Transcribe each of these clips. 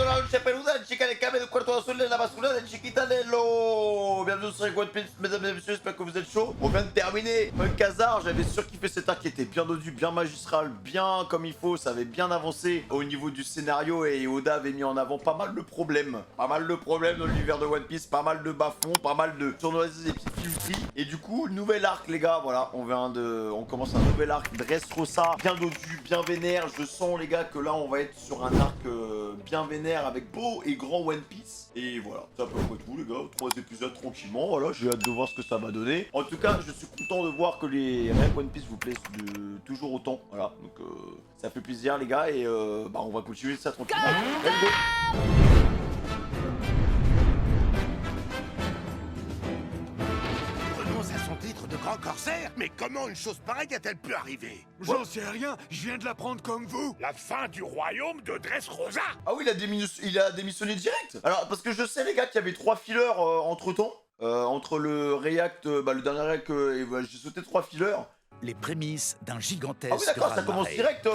de la noche peluda, chica de cable de cuarto azul de la bascula de chiquita de l'eau. Bienvenue sur One Piece, mesdames et messieurs, j'espère que vous êtes chauds. On vient de terminer Punk Hazard, j'avais surkiffé cet arc qui était bien dodu, bien magistral, bien comme il faut, ça avait bien avancé au niveau du scénario et Oda avait mis en avant pas mal de problèmes. Pas mal de problèmes dans l'univers de One Piece, pas mal de bas-fonds, pas mal de tournoises et petites filouteries. Et du coup, nouvel arc les gars, voilà, on commence un nouvel arc, Dressrosa, bien dodu, bien vénère. Je sens les gars que là on va être sur un arc bien vénère avec beau et grand One Piece. Et voilà, c'est à peu près tout les gars, 3 épisodes tranquillement, voilà, j'ai hâte de voir ce que ça va donner. En tout cas, je suis content de voir que les règles One Piece vous plaisent toujours autant, voilà, donc ça fait plaisir les gars et bah on va continuer ça tranquillement. Let's go. À son titre de grand corsaire. Mais comment une chose pareille a-t-elle pu arriver? J'en sais rien, je viens de l'apprendre comme vous. La fin du royaume de Dressrosa. Ah oui, il a démissionné direct. Alors, parce que je sais les gars qu'il y avait 3 fillers entre temps. Entre le React, le dernier React, et j'ai sauté 3 fillers. Les prémices d'un gigantesque Ah oui d'accord, ça commence direct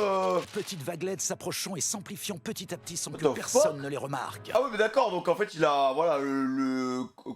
Petites vaguelettes s'approchant et s'amplifiant petit à petit sans What que the personne fuck ne les remarque. Ah oui mais d'accord, donc en fait il a, voilà,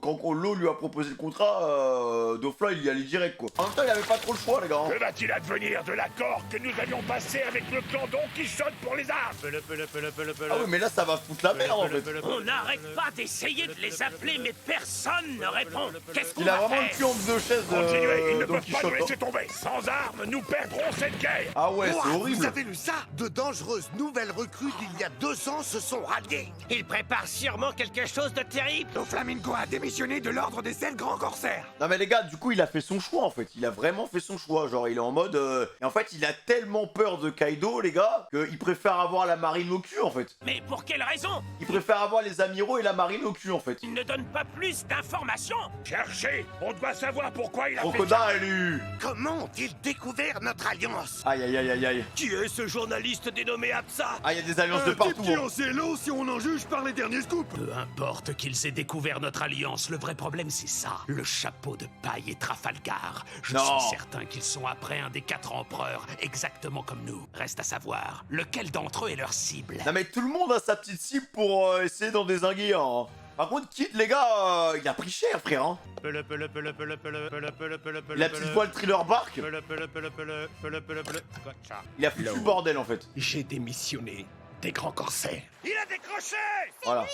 quand Lo lui a proposé le contrat, Dofla il y allait direct quoi. En même temps il avait pas trop le choix les gars. Que va-t-il advenir de l'accord que nous avions passé avec le clan Don Quichotte pour les armes? Ah oui mais là ça va foutre la merde en fait. On n'arrête pas d'essayer de les appeler, mais personne ne répond. Qu'est-ce qu'on Il a va vraiment le faire? cul entre deux chaises Continuez, ils ne Don peuvent pas Quichotte. nous laisser tomber. Sans armes, nous perdrons cette guerre. Ah ouais c'est Vous horrible. avez lu ça? De dangereuses nouvelles recrues d'il y a 2 ans se sont ralliées. Il prépare sûrement quelque chose de terrible. Doflamingo a démissionné de l'ordre des 7 grands corsaires. Non mais les gars, du coup il a fait son choix en fait, il a vraiment fait son choix, genre il est en mode... Et en fait il a tellement peur de Kaido les gars, qu'il préfère avoir la marine au cul en fait. Mais pour quelle raison? Il préfère avoir les amiraux et la marine au cul en fait. Il ne donne pas plus d'informations. Cherchez, on doit savoir pourquoi il a fait ça. Crocodile élu. Comment ont-ils découvert notre alliance? Aïe aïe aïe aïe aïe. Qui est ce journaliste dénommé Absa? Ah il y a des alliances de partout qui hein. en sait long si on en juge par les derniers scoops. Peu importe qu'ils aient découvert notre alliance, le vrai problème c'est ça. Le chapeau de paille et Trafalgar. Je Non. suis certain qu'ils sont après un des 4 empereurs, exactement comme nous. Reste à savoir, lequel d'entre eux est leur cible. Non mais tout le monde a sa petite cible pour essayer d'en désinguer hein. Par contre Kid les gars, il a pris cher frère hein. La petite voile thriller bark. Il a foutu le bordel en fait. J'ai démissionné des grands corsaires. Il a décroché. Voilà.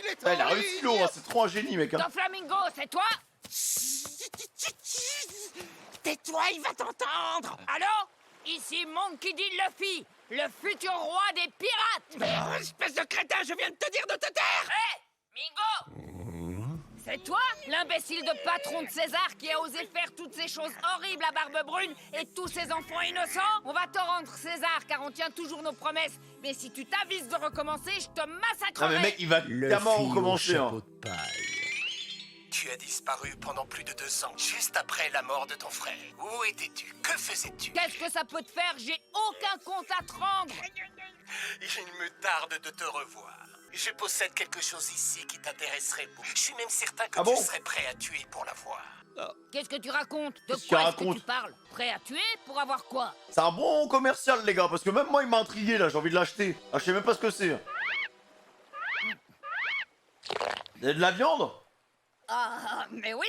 Il est Ah, il a réussi l'eau, hein. C'est trop un génie mec hein. Doflamingo, c'est toi? Tais-toi, il va t'entendre. Allô? Ici Monkey D. Luffy, le futur roi des pirates! Oh, espèce de crétin, je viens de te dire de te taire. Hé, Mingo! C'est toi, l'imbécile de patron de César qui a osé faire toutes ces choses horribles à Barbe Brune et tous ces enfants innocents? On va te rendre César car on tient toujours nos promesses. Mais si tu t'avises de recommencer, je te massacrerai! Ah mais mec il va clairement recommencer hein. Tu as disparu pendant plus de 2 ans, juste après la mort de ton frère. Où étais-tu? Que faisais-tu? Qu'est-ce que ça peut te faire? J'ai aucun compte à te rendre! Il me tarde de te revoir. Je possède quelque chose ici qui t'intéresserait beaucoup. Je suis même certain que Ah bon? tu serais prêt à tuer pour l'avoir. Qu'est-ce que tu racontes? De Qu'est-ce quoi qu'il est-ce que raconte? tu parles? Prêt à tuer? Pour avoir quoi? C'est un bon commercial les gars, parce que même moi il m'a intrigué là, j'ai envie de l'acheter. Ah je sais même pas ce que c'est. Il y a de la viande? Ah, mais oui!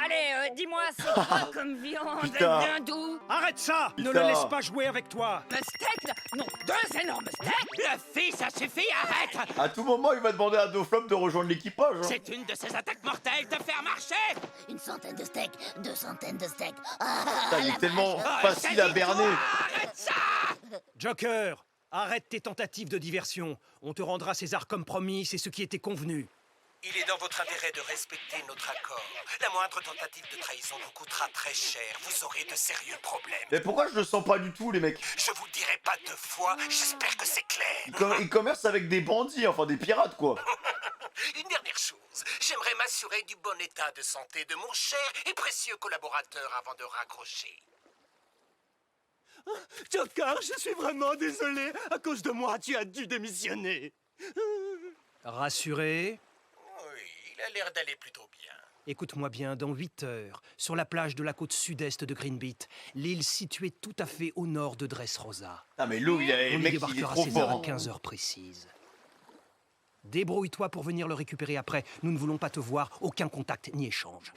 Allez, dis-moi, c'est quoi comme viande? Putain. Bien doux? Arrête ça! Ne le laisse pas jouer avec toi! Un steak? Non, 2 énormes steaks! Luffy, ça suffit, arrête! À tout moment il va demander à Doflop de rejoindre l'équipage hein. C'est une de ces attaques mortelles de faire marcher! Une centaine de steaks, 2 centaines de steaks. Putain, il est tellement facile à berner. Arrête ça! Joker, arrête tes tentatives de diversion. On te rendra César comme promis, c'est ce qui était convenu. Il est dans votre intérêt de respecter notre accord. La moindre tentative de trahison vous coûtera très cher. Vous aurez de sérieux problèmes. Mais pourquoi je le sens pas du tout les mecs? Je vous le dirai pas 2 fois, j'espère que c'est clair. Ils commercent avec des bandits, enfin des pirates quoi. Une dernière chose, j'aimerais m'assurer du bon état de santé de mon cher et précieux collaborateur avant de raccrocher. Joker, je suis vraiment désolé. À cause de moi, tu as dû démissionner. Rassuré? Oui, il a l'air d'aller plutôt bien. Écoute-moi bien, dans 8 heures, sur la plage de la côte sud-est de Greenbeat, l'île située tout à fait au nord de Dressrosa. Ah mais Lo, le On y mec il est débarquera trop César fort. à Hein. 15 heures précises. Débrouille-toi pour venir le récupérer après. Nous ne voulons pas te voir, aucun contact ni échange.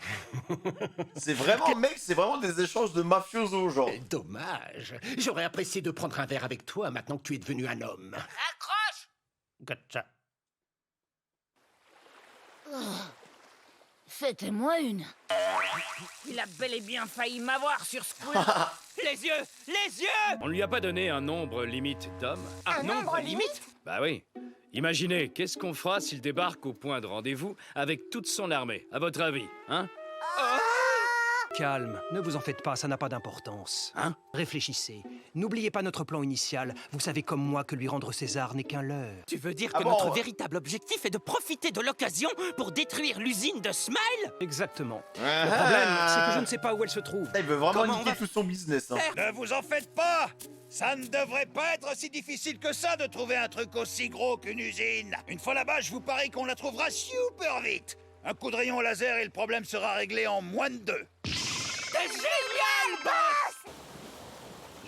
C'est vraiment, mec, c'est vraiment des échanges de mafiosos, genre. Dommage. J'aurais apprécié de prendre un verre avec toi maintenant que tu es devenu un homme. Accroche! Gotcha. Faites-moi une. Il a bel et bien failli m'avoir sur ce coup. Les yeux! Les yeux! On lui a pas donné un nombre limite d'hommes? Un nombre limite? Bah oui. Imaginez, qu'est-ce qu'on fera s'il débarque au point de rendez-vous avec toute son armée, à votre avis, hein? Calme, ne vous en faites pas, ça n'a pas d'importance. Hein? Réfléchissez. N'oubliez pas notre plan initial. Vous savez comme moi que lui rendre César n'est qu'un leurre. Tu veux dire Ah que bon notre véritable objectif est de profiter de l'occasion pour détruire l'usine de Smile? Exactement. Le problème, c'est que je ne sais pas où elle se trouve. Il veut vraiment Comment on niquer va tout son business. Hein. Ne vous en faites pas. Ça ne devrait pas être si difficile que ça de trouver un truc aussi gros qu'une usine. Une fois là-bas, je vous parie qu'on la trouvera super vite. Un coup de rayon laser et le problème sera réglé en moins de 2. C'est génial, boss!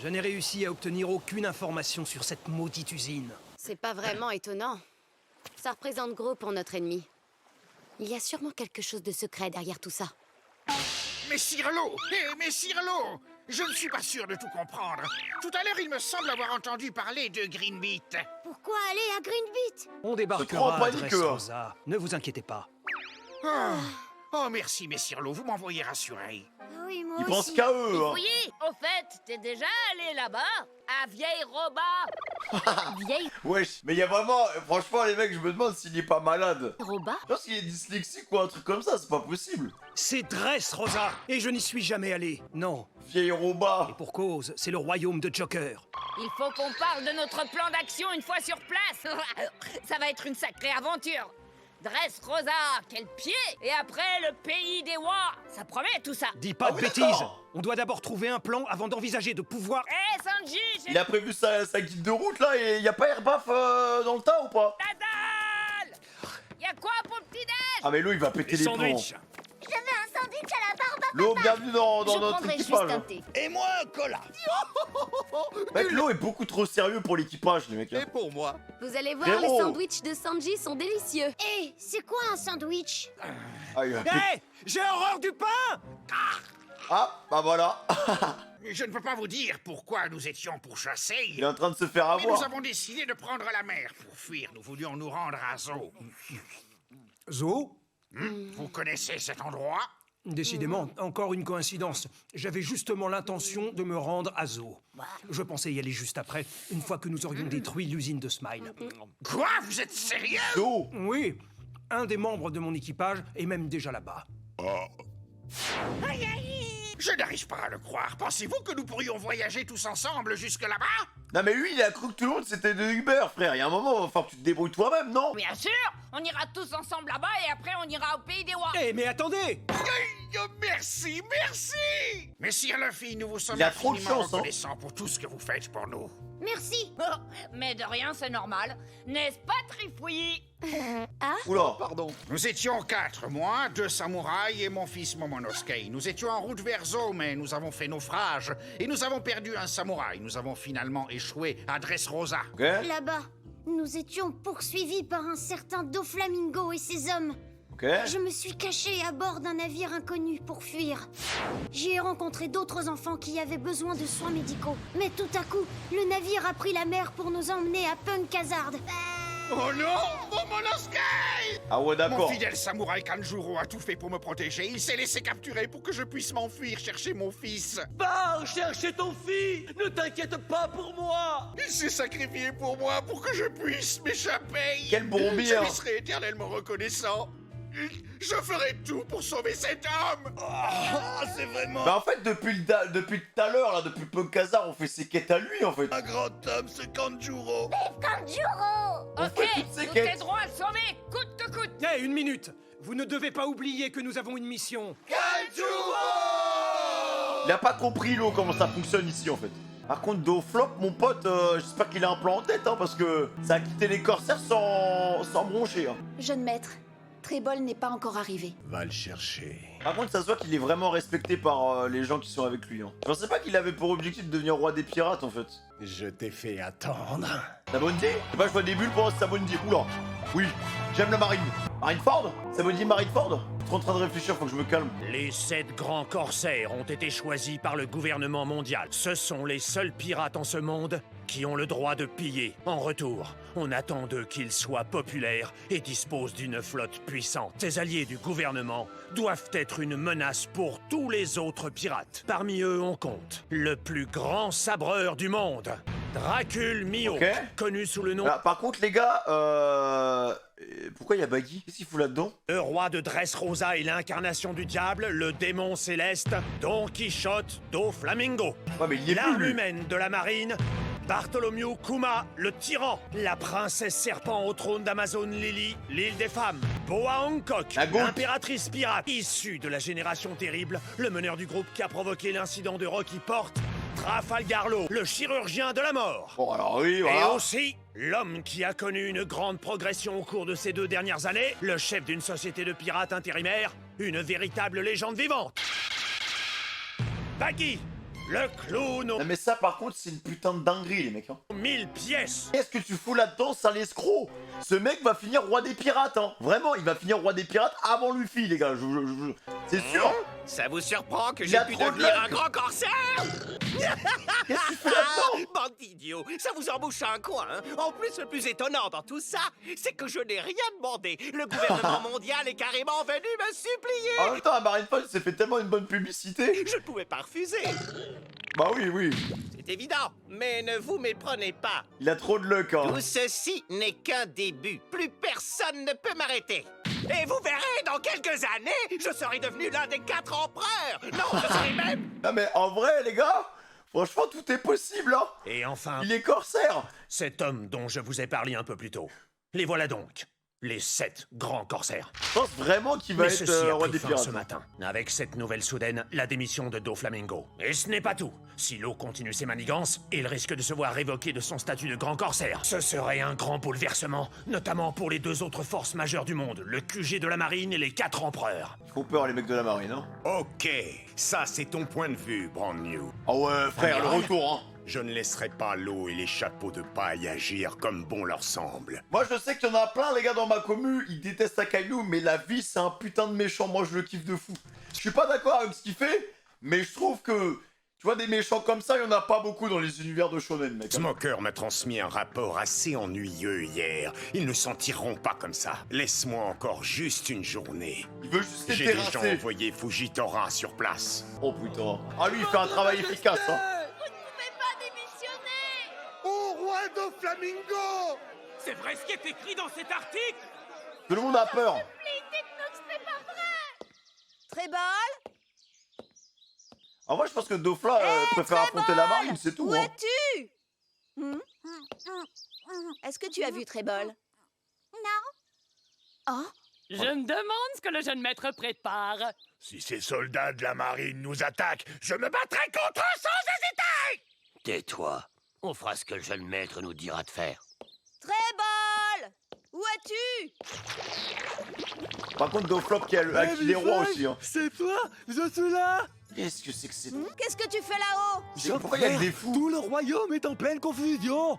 Je n'ai réussi à obtenir aucune information sur cette maudite usine. C'est pas vraiment étonnant. Ça représente gros pour notre ennemi. Il y a sûrement quelque chose de secret derrière tout ça. Mais Cirlo! Mais Cirlo! Je ne suis pas sûr de tout comprendre. Tout à l'heure, il me semble avoir entendu parler de Greenbeat. Pourquoi aller à Greenbeat? On trop débarquera en à panique, Dressrosa. Ne vous inquiétez pas. Oh, merci, Messirlo, vous m'envoyez rassuré. Oui, moi Ils pensent qu'à eux. Hein. Oui, au fait, t'es déjà allé là-bas? À Vieille Roba? Vieille Wesh, mais il y a vraiment, franchement, les mecs, je me demande s'il est pas malade. Roba? Je pense qu'il est dyslexique ou un truc comme ça, c'est pas possible. C'est Dressrosa, et je n'y suis jamais allé. Non. Vieille Roba. Et pour cause, c'est le royaume de Joker. Il faut qu'on parle de notre plan d'action une fois sur place. Ça va être une sacrée aventure. Dressrosa, quel pied! Et après, le pays des Wa. Ça promet tout ça. Dis pas Ah de oui, bêtises. d'accord. On doit d'abord trouver un plan avant d'envisager de pouvoir... Hé, Sanji, j'ai Il a prévu sa guide de route là et y a pas Airbaf dans le tas ou pas? la dalle! Y'a quoi pour le petit-déj? Ah mais l'eau il va péter Les les plombs. sandwichs. Je veux un sandwich à la barbe. L'eau, bienvenue dans Je notre prendrai juste équipage. un thé. Et moi, un cola. Mec, l'eau est beaucoup trop sérieux pour l'équipage, les mecs. Hein. pour moi. Vous allez voir, Frérot. les sandwichs de Sanji sont délicieux. Hé, c'est quoi un sandwich? Ah, il va Hé, péter- j'ai horreur du pain! Ah, bah voilà. Je ne peux pas vous dire pourquoi nous étions pourchassés. Il est en train de se faire Mais nous avoir. avons décidé de prendre la mer. Pour fuir, nous voulions nous rendre à Zo. Zo? Vous connaissez cet endroit? Décidément, encore une coïncidence. J'avais justement l'intention de me rendre à Zo. Je pensais y aller juste après, une fois que nous aurions détruit l'usine de Smile. Quoi? Vous êtes sérieux? L'eau. Oui, un des membres de mon équipage est même déjà là-bas. Je n'arrive pas à le croire. Pensez-vous que nous pourrions voyager tous ensemble jusque là-bas? Non mais lui il a cru que tout le monde c'était de Uber, frère. Il y a un moment, il va falloir que tu te débrouilles toi-même, non? Bien sûr, on ira tous ensemble là-bas et après on ira au pays des Wa. Eh, mais attendez! Merci, merci! Messire Luffy, nous vous sommes Il a trop de infiniment chance, hein. reconnaissants pour tout ce que vous faites pour nous. Merci. Mais de rien, c'est normal. N'est-ce pas, Trifouille? Oula. Pardon. Nous étions 4, moi, 2 samouraïs et mon fils Momonosuke. Nous étions en route vers Zo, mais nous avons fait naufrage et nous avons perdu un samouraï. Nous avons finalement échoué à Dressrosa. Ok. Là-bas, nous étions poursuivis par un certain Doflamingo et ses hommes. Ok. Je me suis caché à bord d'un navire inconnu pour fuir. J'y ai rencontré d'autres enfants qui avaient besoin de soins médicaux. Mais tout à coup, le navire a pris la mer pour nous emmener à Punk Hazard. Oh non! Momonosuke! Ah ouais Mon d'accord. fidèle samouraï Kanjuro a tout fait pour me protéger. Il s'est laissé capturer pour que je puisse m'enfuir chercher mon fils. Pars chercher ton fils! Ne t'inquiète pas pour moi! Il s'est sacrifié pour moi pour que je puisse m'échapper. Quel bourbier, Je hein. lui serai éternellement reconnaissant. Je ferai tout pour sauver cet homme. C'est vraiment Bah en fait depuis tout à l'heure là, depuis Punk Hazard, on fait ses quêtes à lui en fait. un grand homme, ce Kanjuro. Ok, fait toutes ces nous quêtes. t'aiderons à le sauver, coûte que coûte. Eh, une minute! Vous ne devez pas oublier que nous avons une mission. Il a pas compris l'eau comment ça fonctionne ici en fait. Par contre Doflop mon pote, j'espère qu'il a un plan en tête hein, parce que ça a quitté les corsaires sans broncher. Hein. Jeune maître, Trébol n'est pas encore arrivé. Va le chercher. Par contre ça se voit qu'il est vraiment respecté par les gens qui sont avec lui. Hein. Je pensais pas qu'il avait pour objectif de devenir roi des pirates en fait. Je t'ai fait attendre. Sabondi? Je sais pas, je vois des bulles pendant Sabondi. Oula. Oui, j'aime la marine. Marineford? Ça veut dire Marineford? Je suis trop en train de réfléchir, faut que je me calme. Les 7 grands corsaires ont été choisis par le gouvernement mondial. Ce sont les seuls pirates en ce monde qui ont le droit de piller. En retour, on attend d'eux qu'ils soient populaires et disposent d'une flotte puissante. Ces alliés du gouvernement doivent être une menace pour tous les autres pirates. Parmi eux, on compte le plus grand sabreur du monde, Dracul Mio, Ok. connu sous le nom Ah, par contre, les gars, pourquoi il y a Baggy? Qu'est-ce qu'il fout là-dedans? Le roi de Dressrosa est l'incarnation du diable, le démon céleste, Don Quichotte do Flamingo. Ouais, mais il y est plus, L'arme lui. humaine de la marine, Bartholomew Kuma, le tyran. La princesse serpent au trône d'Amazon Lily, l'île des femmes. Boa Hancock, La goutte. l'impératrice pirate. Issue de la génération terrible, le meneur du groupe qui a provoqué l'incident de Rocky Port, Trafalgar Law, le chirurgien de la mort. Bon, alors oui, Et voilà. aussi, l'homme qui a connu une grande progression au cours de ces 2 dernières années, le chef d'une société de pirates intérimaire, une véritable légende vivante. Baggy, le clown aux Non, mais ça, par contre, c'est une putain de dinguerie, les mecs. Hein. 1000 pièces. Qu'est-ce que tu fous là-dedans, sale escroc? Ce mec va finir roi des pirates, hein. Vraiment, il va finir roi des pirates avant Luffy, les gars. C'est sûr. Ça vous surprend que Il j'ai a pu trop de devenir luck. un grand corsaire? Qu'est-ce que tu fais là-dedans? Bande d'idiots, ça vous embouche un coin. Hein. En plus, le plus étonnant dans tout ça, c'est que je n'ai rien demandé. Le gouvernement mondial est carrément venu me supplier. En même temps, Marineford s'est fait tellement une bonne publicité. Je ne pouvais pas refuser. Bah oui, oui. C'est évident, mais ne vous méprenez pas. Il a trop de luck, hein. Tout ceci n'est qu'un début. Plus personne ne peut m'arrêter. Et vous verrez, dans quelques années, je serai devenu l'un des 4 empereurs. Non, je serai même... Non, mais en vrai, les gars, franchement, tout est possible, hein. Et enfin, Il est corsaire. cet homme dont je vous ai parlé un peu plus tôt. Les voilà donc, les 7 grands corsaires. Je pense vraiment qu'il va Mais être ceci a roi pris des fin pirates. ce matin, avec cette nouvelle soudaine, la démission de Doflamingo. Et ce n'est pas tout. Si l'eau continue ses manigances, il risque de se voir révoqué de son statut de grand corsaire. Ce serait un grand bouleversement, notamment pour les 2 autres forces majeures du monde, le QG de la marine et les 4 empereurs. Ils font peur, les mecs de la marine, hein. Ok, ça c'est ton point de vue, Brand New. Ah ouais, frère, le retour, hein. Je ne laisserai pas l'eau et les chapeaux de paille agir comme bon leur semble. Moi, je sais qu'il y en a plein, les gars, dans ma commu. Ils détestent Akainu, mais la vie, c'est un putain de méchant. Moi, je le kiffe de fou. Je suis pas d'accord avec ce qu'il fait, mais je trouve que, tu vois, des méchants comme ça, il y en a pas beaucoup dans les univers de shonen, mec. Smoker m'a transmis un rapport assez ennuyeux hier. Ils ne s'en tireront pas comme ça. Laisse-moi encore juste une journée. Il veut juste les J'ai déjà terrasser. envoyé Fujitora sur place. Oh putain. Ah, lui, il fait un travail efficace, hein. Au roi de Flamingo! C'est vrai ce qui est écrit dans cet article? Tout le monde a peur. Trébol? En vrai, je pense que Dofla préfère affronter la marine, c'est tout, Où hein. es-tu? Est-ce que tu as vu Trébol? Non. Oh? Je me demande ce que le jeune maître prépare. Si ces soldats de la marine nous attaquent, je me battrai contre eux sans hésiter! Tais-toi. On fera ce que le jeune maître nous dira de faire. Trébol! Où es-tu? Par contre, Doflop qui a les rois aussi, hein. C'est toi? Je suis là! Qu'est-ce que c'est que c'est? Qu'est-ce que tu fais là-haut? Pourquoi il y a que des fous? Tout le royaume est en pleine confusion!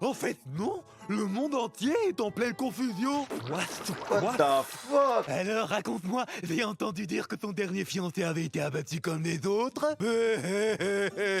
En fait, non! Le monde entier est en pleine confusion! What the fuck? Alors, raconte-moi, j'ai entendu dire que ton dernier fiancé avait été abattu comme les autres?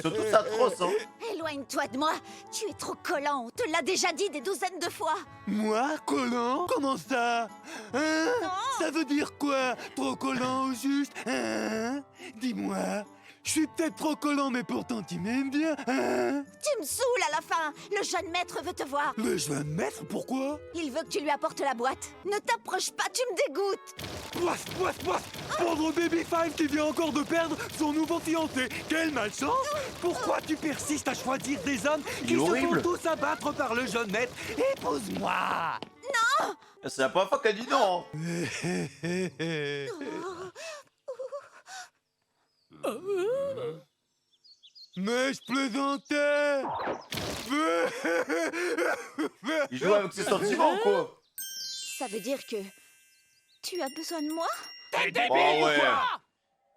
Surtout, c'est atroce, hein. Éloigne-toi de moi. Tu es trop collant. On te l'a déjà dit des douzaines de fois. Moi, collant? Comment ça? Hein? Ça veut dire quoi? Trop collant au juste? Hein? Dis-moi. Je suis peut-être trop collant, mais pourtant tu m'aimes bien, hein? Tu me saoules à la fin. Le jeune maître veut te voir. Le jeune maître, pourquoi? Il veut que tu lui apportes la boîte. Ne t'approche pas, tu me dégoûtes. Poif, poif, poif! Pauvre Baby Five qui vient encore de perdre son nouveau fiancé! Quelle malchance! Pourquoi tu persistes à choisir des hommes qui se font tous abattre par le jeune maître? Épouse-moi! Non! C'est la première fois qu'elle dit non, hein. Mais je plaisantais! Il joue avec ses sentiments, quoi. Ça veut dire que tu as besoin de moi? Oh ouais.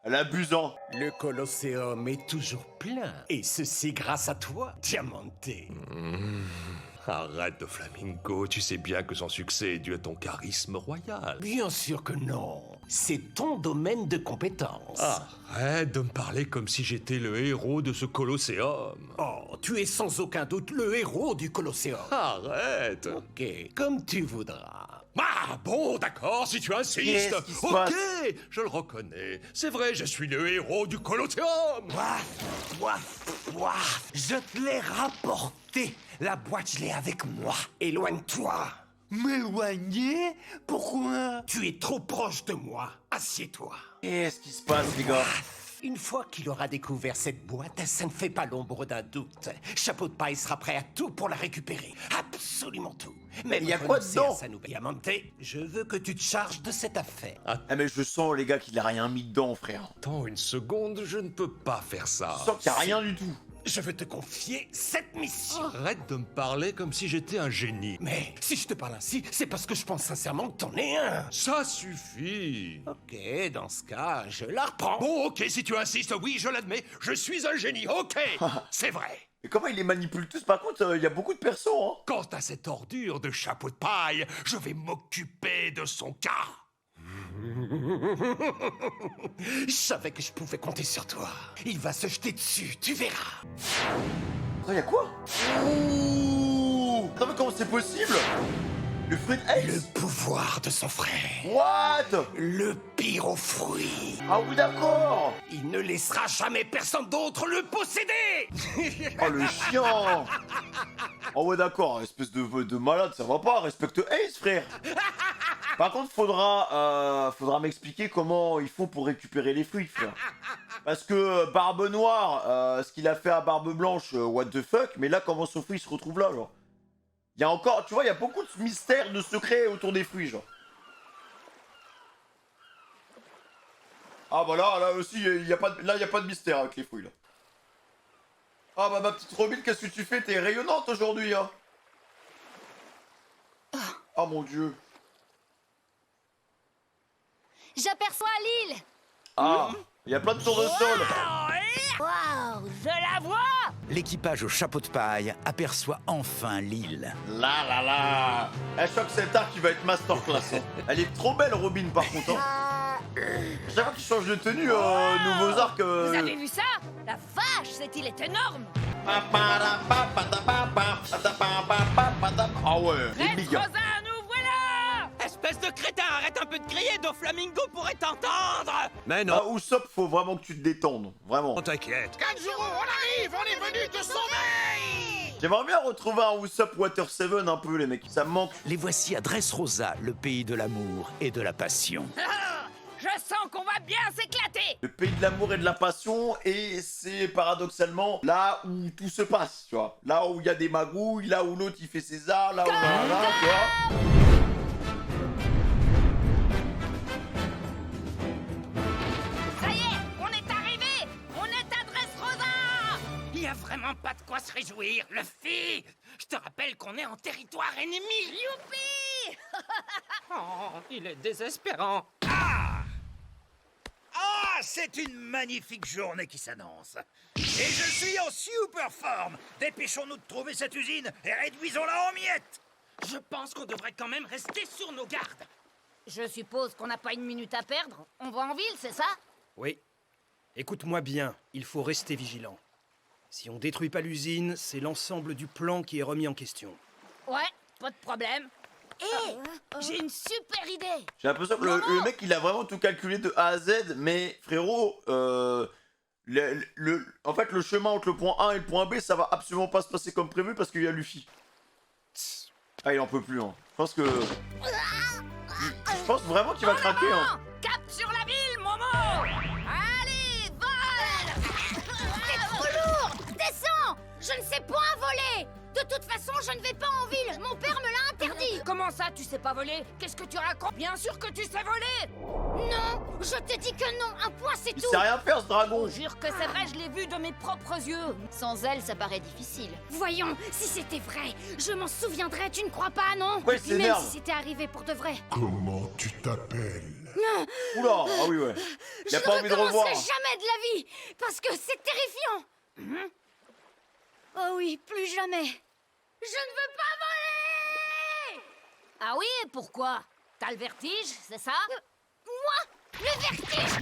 Elle abuse, hein. Le Colosseum est toujours plein. Et ceci grâce à toi, Diamanté. Arrête de Flamingo, tu sais bien que son succès est dû à ton charisme royal. Bien sûr que non. C'est ton domaine de compétence. Arrête de me parler comme si j'étais le héros de ce colosséum. Oh, tu es sans aucun doute le héros du Colosséum. Arrête. Ok, comme tu voudras. Ah bon, d'accord, si tu insistes. Qu'est-ce qui se Ok, passe je le reconnais. C'est vrai, je suis le héros du colosséum. Je te l'ai rapporté. La boîte, je l'ai avec moi. Éloigne-toi. M'éloigner? Pourquoi? Tu es trop proche de moi. Assieds-toi. Qu'est-ce qui se passe, les gars? Une fois qu'il aura découvert cette boîte, ça ne fait pas l'ombre d'un doute. Chapeau de paille sera prêt à tout pour la récupérer. Absolument tout. Mais il y a quoi dedans? Diamante, je veux que tu te charges de cette affaire. Ah mais je sens, les gars, qu'il a rien mis dedans, frère. Attends une seconde, je ne peux pas faire ça. Je sens qu'il y a rien du tout. Je veux te confier cette mission. Arrête de me parler comme si j'étais un génie. Mais si je te parle ainsi, c'est parce que je pense sincèrement que t'en es un. Ça suffit. Ok, dans ce cas, je la reprends. Bon, ok, si tu insistes, oui, je l'admets, je suis un génie, ok. C'est vrai. Mais comment il les manipule tous? Par contre, il y a beaucoup de persos, hein. Quant à cette ordure de chapeau de paille, je vais m'occuper de son cas. Je savais que je pouvais compter sur toi. Il va se jeter dessus, tu verras. Attends, y'a quoi? Ouh! Attends, mais comment c'est possible? Le fruit de Ace? Le pouvoir de son frère. What? Le pyrofruit. Ah oui, d'accord! Il ne laissera jamais personne d'autre le posséder. Oh, le chien! Oh ouais, d'accord, espèce de malade, ça va pas, respecte Ace, frère! Par contre, faudra m'expliquer comment ils font pour récupérer les fruits, frère. Parce que Barbe Noire, ce qu'il a fait à Barbe Blanche, what the fuck, mais là, comment son fruit se retrouve là, genre? Il y a encore, tu vois, il y a beaucoup de mystères, de secrets autour des fruits, genre. Ah bah là aussi, il y a pas de mystère avec les fruits, là. Ah bah ma petite Robin, qu'est-ce que tu fais? T'es rayonnante aujourd'hui, hein? Oh mon dieu. J'aperçois l'île. Ah, il y a plein de tours de sol. Waouh, je la vois. L'équipage au chapeau de paille aperçoit enfin l'île. Là. Je crois que cet arc, il va être masterclass. Hein. Elle est trop belle, Robin, par contre. Hein. Chaque fois qu'il change de tenue, nouveaux arcs. Vous avez vu ça? La vache, cette île est énorme. Ah ouais, Red méga. Rosa, nous voilà. Espèce de crétin, arrête un peu de crier, Doflamingo pourrait t'entendre. Mais Ah, Usopp, faut vraiment que tu te détendes. Vraiment. t'inquiète. Kanjuro, on arrive, on est venu te sauver. J'aimerais bien retrouver un Usopp Water 7 un peu, les mecs. Ça me manque. Les voici à Dressrosa, le pays de l'amour et de la passion. Je sens qu'on va bien s'éclater. Le pays de l'amour et de la passion, et c'est paradoxalement là où tout se passe, tu vois. Là où il y a des magouilles, là où l'autre il fait ses arts, là où... Voilà, tu vois. Ça y est, on est arrivé. On est à Dressrosa. Il y a vraiment pas de quoi se réjouir, Luffy. Je te rappelle qu'on est en territoire ennemi. Youpi. Oh, il est désespérant. Ah, c'est une magnifique journée qui s'annonce. Et je suis en super forme. Dépêchons-nous de trouver cette usine et réduisons-la en miettes. Je pense qu'on devrait quand même rester sur nos gardes. Je suppose qu'on n'a pas une minute à perdre. On va en ville, c'est ça? Oui. Écoute-moi bien, il faut rester vigilant. Si on détruit pas l'usine, c'est l'ensemble du plan qui est remis en question. Ouais, pas de problème. Hé, j'ai une super idée. J'ai l'impression que le mec il a vraiment tout calculé de A à Z, mais frérot, en fait le chemin entre le point A et le point B, ça va absolument pas se passer comme prévu parce qu'il y a Luffy. Ah, il en peut plus, hein. Je pense vraiment qu'il va craquer, hein. Cap sur la ville, Momo. Allez, vole. C'est trop lourd. Descends. Je ne sais point voler. De toute façon, je ne vais pas en ville. Mon père me l'a interdit. Comment ça, tu sais pas voler? Qu'est-ce que tu racontes? Bien sûr que tu sais voler. Non, je te dis que non. Un point, c'est Il tout. sait rien faire, ce dragon. Je jure que c'est vrai, je l'ai vu de mes propres yeux. Sans elle, ça paraît difficile. Voyons, si c'était vrai, je m'en souviendrais, tu ne crois pas, non? Pourquoi il Et puis même s'énerve? si c'était arrivé pour de vrai. Comment tu t'appelles? Oula, ah oui, ouais. Il a Je pas ne envie de revoir. recommencerai jamais de la vie, parce que c'est terrifiant. Oh oui, plus jamais. Je ne veux pas voler! Ah oui, et pourquoi? T'as le vertige, c'est ça? Moi, le vertige!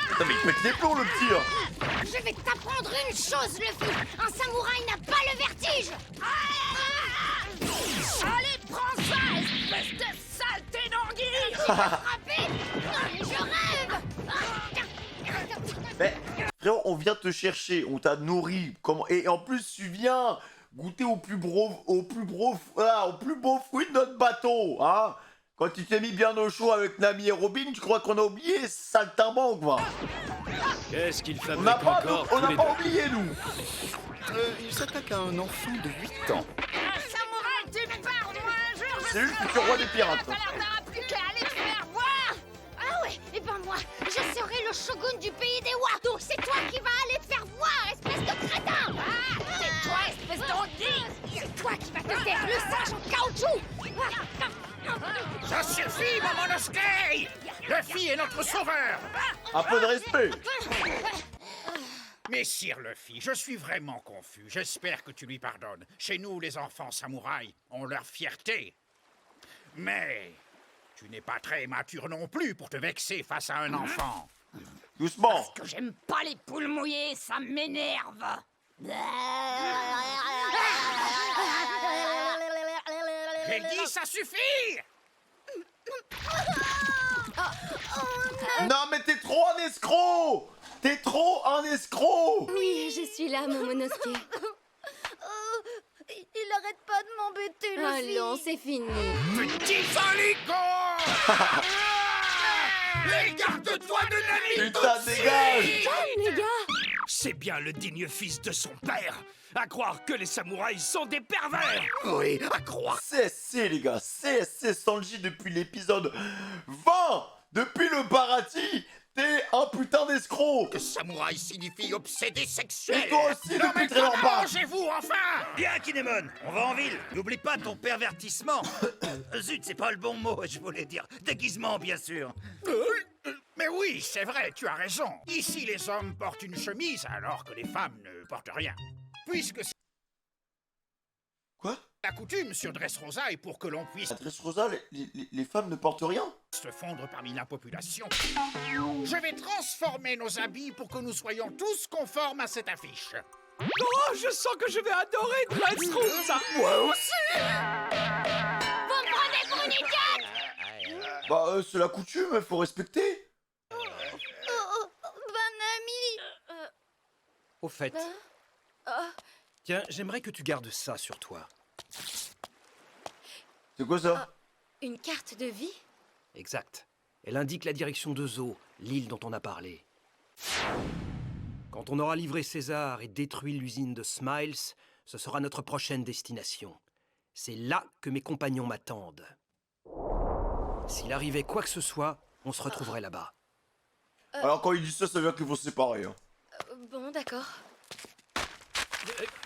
Putain, mais il pète les plombs, le petit, hein. Je vais t'apprendre une chose, Luffy. Un samouraï n'a pas le vertige. Allez, prends ça, espèce de saleté d'anguille! Tu vas frapper? Non, mais je rêve. Mais, frérot, on vient te chercher, on t'a nourri, comment... et en plus, tu viens goûter au plus beau fruit de notre bateau, hein. Quand tu t'es mis bien au chaud avec Nami et Robin, tu crois qu'on a oublié, saltimbanque, quoi. Qu'est-ce qu'il On n'a fabrique pas, encore on tous n'a les pas deux? oublié, nous. Il s'attaque à un enfant de 8 ans. Un samouraï, tu me parles, moi un jour, je C'est lui le futur roi des pirates. Alors t'auras plus qu'à aller te faire voir! Ah ouais, et ben moi, je serai le shogun du pays des Wa. Donc c'est toi qui vas aller te faire voir, espèce de crétin. Ah, c'est toi, espèce d'anguille! C'est toi qui vas te faire le singe en caoutchouc. Ça suffit, Momonosuke! Luffy est notre sauveur! Un peu de respect. Messire Luffy, je suis vraiment confus. J'espère que tu lui pardonnes. Chez nous, les enfants samouraïs ont leur fierté. Mais tu n'es pas très mature non plus pour te vexer face à un enfant. Doucement. Parce que j'aime pas les poules mouillées, ça m'énerve! J'ai dit, ça suffit! Non, mais t'es trop un escroc. T'es trop un escroc. Oui, je suis là, Momonosuke. Il arrête pas de m'embêter, Luffy. Allons, c'est fini. Petit saligo! Écarte-toi de Nami! Putain, dégage. Calme, les gars. C'est bien le digne fils de son père. À croire que les samouraïs sont des pervers. Oui, à croire. CSC, les gars. CSC Sanji depuis l'épisode 20. Depuis le Baratie. T'es un putain d'escroc. Que samouraï signifie obsédé sexuel. Et toi aussi, non, depuis mais très longtemps. mangez-vous enfin! Bien, Kinemon, on va en ville. N'oublie pas ton pervertissement. Zut, c'est pas le bon mot, je voulais dire. Déguisement, bien sûr. Mais oui, c'est vrai, tu as raison. Ici, les hommes portent une chemise alors que les femmes ne portent rien. Puisque c'est Quoi? la coutume sur Dressrosa et pour que l'on puisse À Dressrosa, les femmes ne portent rien. se fondre parmi la population, je vais transformer nos habits pour que nous soyons tous conformes à cette affiche. Oh, je sens que je vais adorer Dressrosa. Moi aussi. Vous me prenez pour une idiote. Bah, c'est la coutume, faut respecter. Ami. Au fait, tiens, j'aimerais que tu gardes ça sur toi. C'est quoi ça? Une carte de vie? Exact. Elle indique la direction de Zo, l'île dont on a parlé. Quand on aura livré César et détruit l'usine de Smiles, ce sera notre prochaine destination. C'est là que mes compagnons m'attendent. S'il arrivait quoi que ce soit, on se retrouverait là-bas. Alors quand il dit ça, ça veut dire qu'ils vont se séparer. Hein. Bon, d'accord.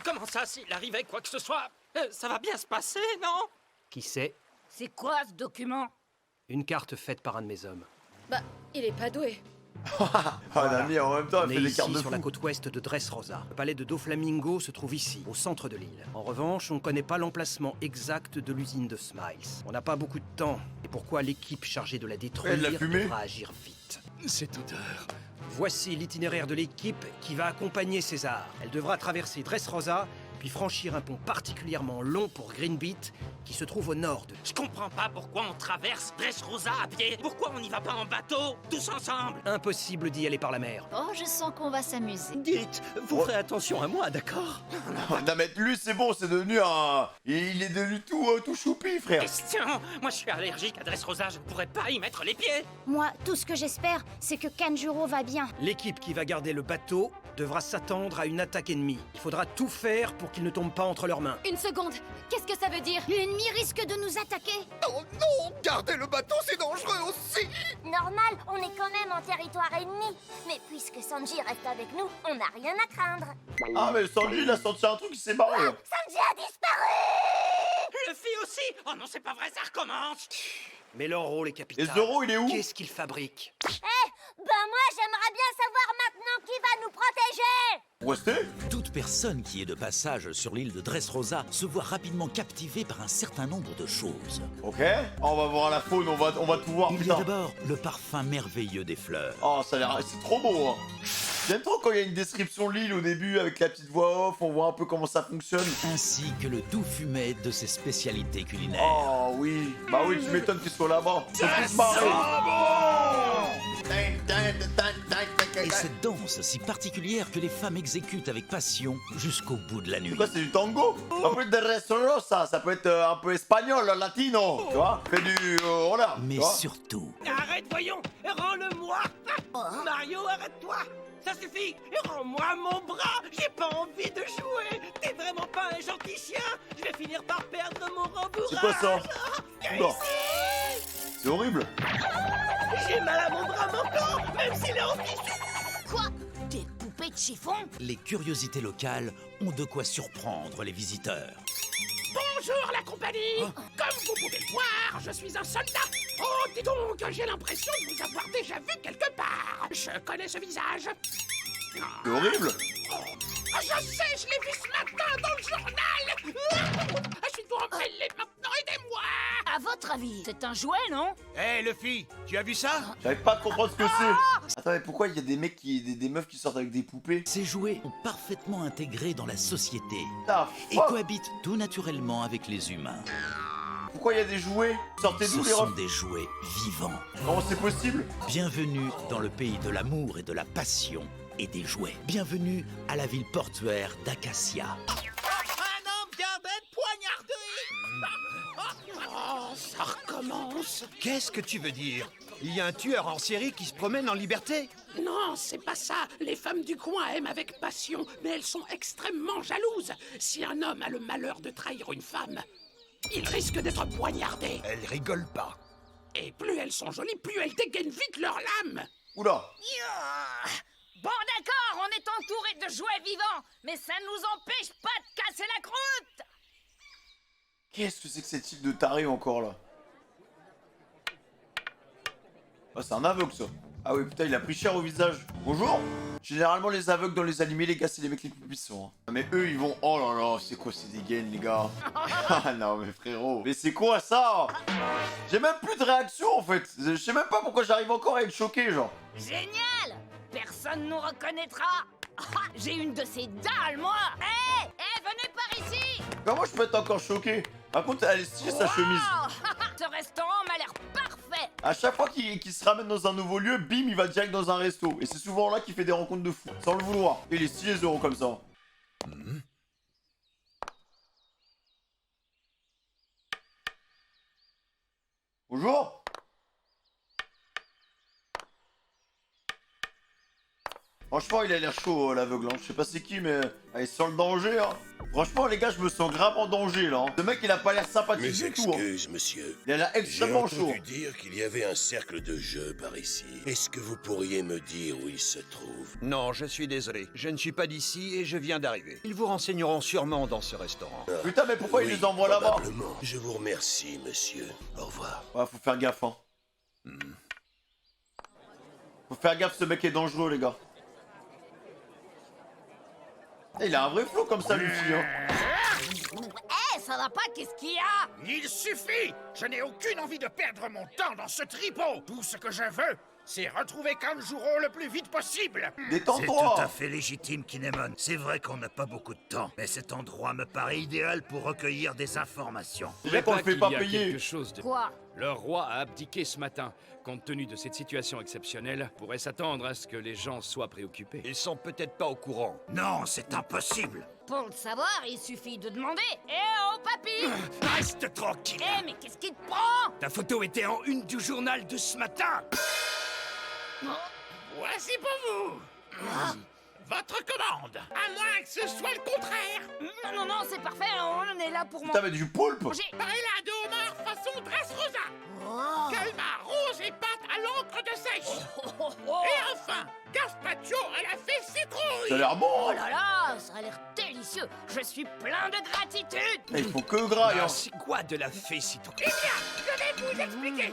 Comment ça, s'il arrivait quoi que ce soit? Ça va bien se passer, non? Qui sait? C'est quoi ce document? Une carte faite par un de mes hommes. Bah, il est pas doué. Ah, Nami, en même temps, On elle est fait des ici cartes de sur la fou. côte ouest de Dressrosa. Le palais de Doflamingo se trouve ici, au centre de l'île. En revanche, on ne connaît pas l'emplacement exact de l'usine de Smiles. On n'a pas beaucoup de temps, et pourquoi l'équipe chargée de la détruire Elle l'a fumée. devra agir vite. Cette odeur. Voici l'itinéraire de l'équipe qui va accompagner César. Elle devra traverser Dressrosa, puis franchir un pont particulièrement long pour Greenbeat, qui se trouve au nord de... Je comprends pas pourquoi on traverse Dressrosa à pied. Pourquoi on n'y va pas en bateau, tous ensemble? Impossible d'y aller par la mer. Oh, je sens qu'on va s'amuser. Dites, vous ferez attention à moi, d'accord? Non mais lui, c'est bon, c'est devenu un... Il est devenu tout choupi, frère. Question! Moi, je suis allergique à Dressrosa, je ne pourrais pas y mettre les pieds. Moi, tout ce que j'espère, c'est que Kanjuro va bien. L'équipe qui va garder le bateau devra s'attendre à une attaque ennemie. Il faudra tout faire pour qu'il ne tombe pas entre leurs mains. Une seconde, qu'est-ce que ça veut dire? L'ennemi risque de nous attaquer. Oh non, garder le bateau, c'est dangereux aussi. Normal, on est quand même en territoire ennemi. Mais puisque Sanji reste avec nous, on n'a rien à craindre. Ah mais Sanji, il a senti un truc, il s'est barré. hein. Sanji a disparu! Le fille aussi! Oh non, c'est pas vrai, ça recommence! Mais leur rôle est capital. Et Zoro, il est où? Qu'est-ce qu'il fabrique? Ben moi, j'aimerais bien savoir maintenant qui va nous protéger. Restez. Toute personne qui est de passage sur l'île de Dressrosa se voit rapidement captivée par un certain nombre de choses. Ok. On va voir la faune, on va tout voir. Il y a d'abord le parfum merveilleux des fleurs. Oh, ça a l'air... C'est trop beau, hein. J'aime trop quand il y a une description de l'île au début avec la petite voix off, on voit un peu comment ça fonctionne. Ainsi que le doux fumet de ses spécialités culinaires. Oh oui. Bah oui, tu m'étonnes qu'ils soient là-bas. C'est plus marré. Et cette danse si particulière que les femmes exécutent avec passion jusqu'au bout de la nuit. Quoi, c'est du tango? Un peu de restaurant, ça peut être un peu espagnol, latino, tu vois? Fait du... voilà. Mais surtout... Arrête, voyons. Rends-le-moi. Mario, arrête-toi. Ça suffit. Rends-moi mon bras. J'ai pas envie de jouer. T'es vraiment pas un gentil chien. Je vais finir par perdre mon rembourrage. C'est quoi ça? Oula. C'est horrible. J'ai mal à mon bras manquant, même s'il est en tissu. Quoi? Des poupées de chiffon? Les curiosités locales ont de quoi surprendre les visiteurs. Bonjour la compagnie. Comme vous pouvez le voir, je suis un soldat. Oh, dis donc, j'ai l'impression de vous avoir déjà vu quelque part. Je connais ce visage. C'est horrible. Oh, je sais, je l'ai vu ce matin dans le journal. Je suis devant mêler maintenant, aidez-moi. À votre avis, c'est un jouet, non? Hé, Luffy, tu as vu ça? J'arrive pas à comprendre ce que c'est. Attends, mais pourquoi il y a des mecs des meufs qui sortent avec des poupées? Ces jouets ont parfaitement intégré dans la société et fuck. cohabitent tout naturellement avec les humains. Pourquoi il y a des jouets? Sortez Ce d'où les sont refs? des jouets vivants. Comment c'est possible? Bienvenue dans le pays de l'amour et de la passion et des jouets. Bienvenue à la ville portuaire d'Acacia. Un homme vient d'être poignardé. Oh, ça recommence. Qu'est-ce que tu veux dire? Il y a un tueur en série qui se promène en liberté? Non, c'est pas ça. Les femmes du coin aiment avec passion, mais elles sont extrêmement jalouses. Si un homme a le malheur de trahir une femme, il risque d'être poignardé. Elle rigole pas. Et plus elles sont jolies, plus elles dégainent vite leur lame. Oula. Bon, d'accord, on est entouré de jouets vivants, mais ça ne nous empêche pas de casser la croûte. Qu'est-ce que c'est que ces types de tarés encore là? Ah, c'est un aveugle ça. Ah oui, putain, il a pris cher au visage. Bonjour. Généralement, les aveugles dans les animés, les gars, c'est les mecs les plus puissants. Hein. Mais eux, ils vont... Oh là là, c'est quoi ces dégaines, les gars? Ah non, mais frérot. Mais c'est quoi ça? J'ai même plus de réaction, en fait. Je sais même pas pourquoi j'arrive encore à être choqué, genre. Génial. Personne nous reconnaîtra. Ah, j'ai une de ces dalles, moi. Hé, venez par ici. Comment je peux être encore choqué? Par contre, elle est stylée, sa chemise. Ce restaurant m'a l'air parfait. À chaque fois qu'il se ramène dans un nouveau lieu, bim, il va direct dans un resto. Et c'est souvent là qu'il fait des rencontres de fous, sans le vouloir. Et il est stylé, ce héros, comme ça. Bonjour. Franchement, il a l'air chaud, l'aveugle. Hein. Je sais pas c'est qui, mais il sent le danger. Hein. Franchement, les gars, je me sens grave en danger, là. Hein. Ce mec, il a pas l'air sympathique du tout. Excuse, monsieur. Il a l'air extrêmement chaud. J'ai entendu dire qu'il y avait un cercle de jeu par ici. Est-ce que vous pourriez me dire où il se trouve? Non, je suis désolé. Je ne suis pas d'ici et je viens d'arriver. Ils vous renseigneront sûrement dans ce restaurant. Putain, mais pourquoi il les envoie là-bas? Je vous remercie, monsieur. Au revoir. Ouais, faut faire gaffe, hein. Faut faire gaffe, ce mec est dangereux, les gars. Il a un vrai flow comme ça, Luffy, hein. Ça va pas, qu'est-ce qu'il y a? Il suffit! Je n'ai aucune envie de perdre mon temps dans ce tripot! Tout ce que je veux, c'est retrouver Kanjuro le plus vite possible! C'est tout à fait légitime, Kinemon. C'est vrai qu'on n'a pas beaucoup de temps, mais cet endroit me paraît idéal pour recueillir des informations. Vous ne trouvez pas qu'il y a quelque chose de... Quoi? Le roi a abdiqué ce matin. Compte tenu de cette situation exceptionnelle, pourrait s'attendre à ce que les gens soient préoccupés. Ils sont peut-être pas au courant. Non, c'est impossible. Pour le savoir, il suffit de demander. Eh oh, papy! Reste tranquille. Eh, mais qu'est-ce qui te prend? Ta photo était en une du journal de ce matin. Voici pour vous! Votre commande! À moins que ce soit le contraire! Non, non, c'est parfait, on est là pour Putain, mais du poulpe! Paella de homard façon Dressrosa! Calmar rose et pâte à l'encre de sèche! Et enfin, gazpacho à la fée citrouille! Ça a l'air bon! Oh là là, ça a l'air délicieux! Je suis plein de gratitude! Il faut que graille, hein! C'est quoi de la fée citrouille? Eh bien, je vais vous expliquer!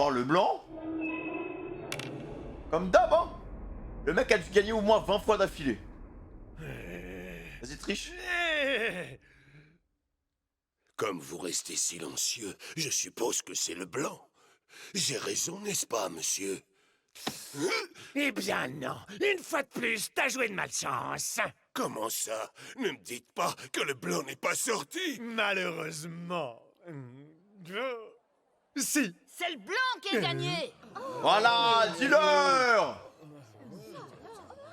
encore le blanc. Comme d'hab, hein. Le mec a dû gagner au moins 20 fois d'affilée. Vas-y, triche. Comme vous restez silencieux, je suppose que c'est le blanc. J'ai raison, n'est-ce pas, monsieur? Eh bien non, une fois de plus, t'as joué de malchance. Comment ça? Ne me dites pas que le blanc n'est pas sorti. Malheureusement. Si. C'est le blanc qui a gagné. Voilà, dis-leur.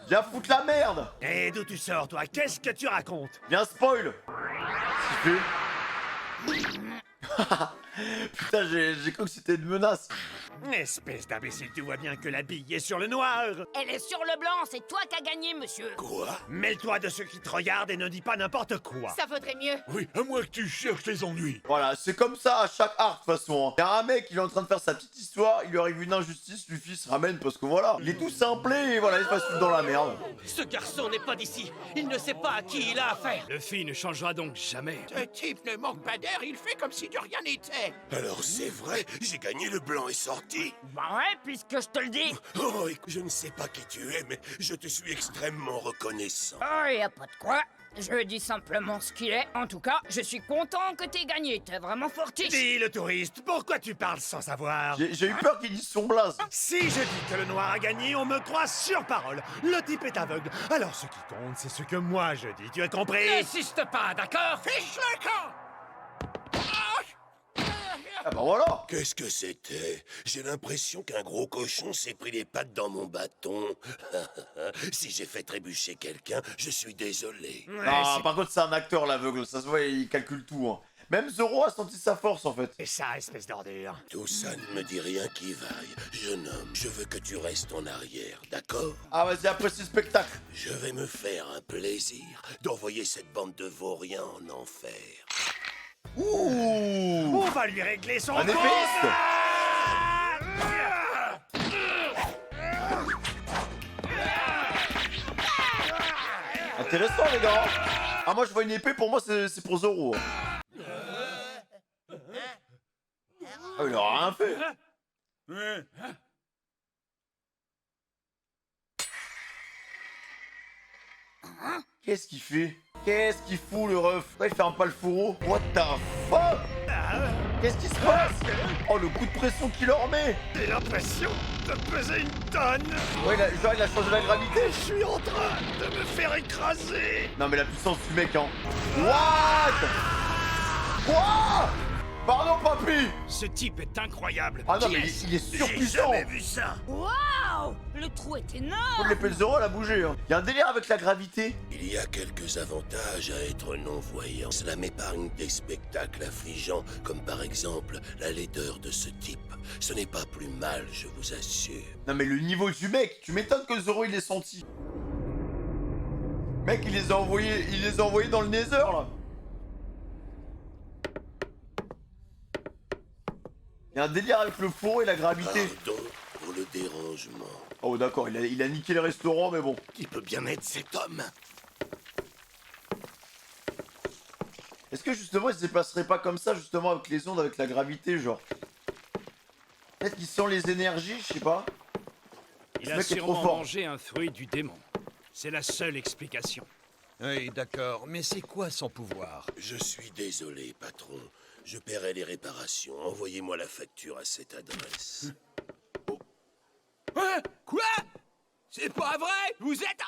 Viens foutre la merde. Et d'où tu sors, toi? Qu'est-ce que tu racontes? Viens spoil. Qu'est-ce qu'il fait? Putain, j'ai cru que c'était une menace. Espèce d'imbécile, tu vois bien que la bille est sur le noir. Elle est sur le blanc, c'est toi qui as gagné, monsieur. Quoi? Mêle-toi de ceux qui te regardent et ne dis pas n'importe quoi. Ça vaudrait mieux. Oui, à moins que tu cherches les ennuis. Voilà, c'est comme ça à chaque art, de toute façon. Il y a un mec, il est en train de faire sa petite histoire, il lui arrive une injustice, lui fils ramène parce que voilà. Il est tout simplé et voilà, il se passe tout dans la merde. Ce garçon n'est pas d'ici. Il ne sait pas à qui il a affaire. Luffy ne changera donc jamais. Ce type ne manque pas d'air, il fait comme si de rien n'était. Alors c'est vrai, j'ai gagné, le blanc est sorti. Bah ouais, puisque je te le dis. Oh, écoute, je ne sais pas qui tu es, mais je te suis extrêmement reconnaissant. Oh, y a pas de quoi. Je dis simplement ce qu'il est. En tout cas, je suis content que t'aies gagné. T'es vraiment fortiche. Dis, le touriste, pourquoi tu parles sans savoir? J'ai eu peur qu'il dise son blaze. Si je dis que le noir a gagné, on me croit sur parole. Le type est aveugle. Alors ce qui compte, c'est ce que moi je dis. Tu as compris? N'insiste pas, d'accord? Fiche le camp. Ah bah voilà. Qu'est-ce que c'était? J'ai l'impression qu'un gros cochon s'est pris les pattes dans mon bâton. Si j'ai fait trébucher quelqu'un, je suis désolé. Ah, par contre, c'est un acteur, l'aveugle. Ça se voit, il calcule tout. Hein. Même Zoro a senti sa force, en fait. Et ça, espèce d'ordure. Tout ça ne me dit rien qui vaille. Jeune homme, je veux que tu restes en arrière, d'accord? Ah, vas-y, apprécie le spectacle. Je vais me faire un plaisir d'envoyer cette bande de vauriens en enfer. Ouh! On va lui régler son Un compte. épéiste. Intéressant, les gars. Ah, moi, je vois une épée, pour moi, c'est pour Zoro. Ah, il aura rien fait. Qu'est-ce qu'il fait? Qu'est-ce qu'il fout, le ref? Pourquoi il ferme pas le fourreau? What the fuck? Qu'est-ce qui se passe? Oh, le coup de pression qu'il leur met! J'ai l'impression de peser une tonne. Ouais, genre, il a changé la gravité. Je suis en train de me faire écraser. Non, mais la puissance du mec, hein. What? Quoi? Pardon, papy. Ce type est incroyable. Ah non, mais il est surpuissant. J'ai jamais vu ça. Waouh! Le trou est énorme. L'épée de Zoro, elle a bougé. Hein. Il y a un délire avec la gravité. Il y a quelques avantages à être non-voyant. Cela m'épargne des spectacles affligeants, comme par exemple la laideur de ce type. Ce n'est pas plus mal, je vous assure. Non, mais le niveau du mec, tu m'étonnes que Zoro, il l'ait senti. Mec, il les a envoyés dans le Nether, là. Il y a un délire avec le fourreau et la gravité. Pardon pour le dérangement. Oh d'accord, il a niqué le restaurant, mais bon. Qui peut bien être cet homme? Est-ce que justement, il se déplacerait pas comme ça, justement, avec les ondes, avec la gravité, genre? Peut-être qu'il sent les énergies, je sais pas. Il a sûrement mangé un fruit du démon. C'est la seule explication. Oui, d'accord, mais c'est quoi son pouvoir? Je suis désolé, patron. Je paierai les réparations. Envoyez-moi la facture à cette adresse. Hein? Quoi? C'est pas vrai? Vous êtes...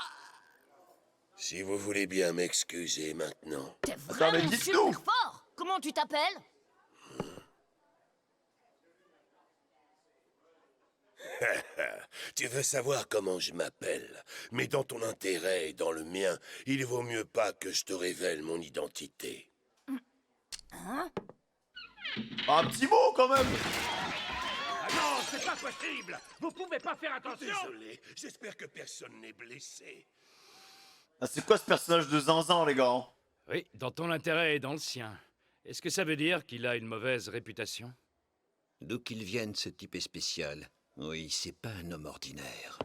Si vous voulez bien m'excuser maintenant. T'es vraiment super fort. Comment tu t'appelles? Tu veux savoir comment je m'appelle? Mais dans ton intérêt et dans le mien, il vaut mieux pas que je te révèle mon identité. Hein? Un petit mot, quand même. Ah non, c'est pas possible. Vous pouvez pas faire attention. Désolé, j'espère que personne n'est blessé. Ah, c'est quoi ce personnage de zinzin, les gars? Oui, dans ton intérêt et dans le sien. Est-ce que ça veut dire qu'il a une mauvaise réputation? D'où qu'il vienne, ce type est spécial. Oui, c'est pas un homme ordinaire.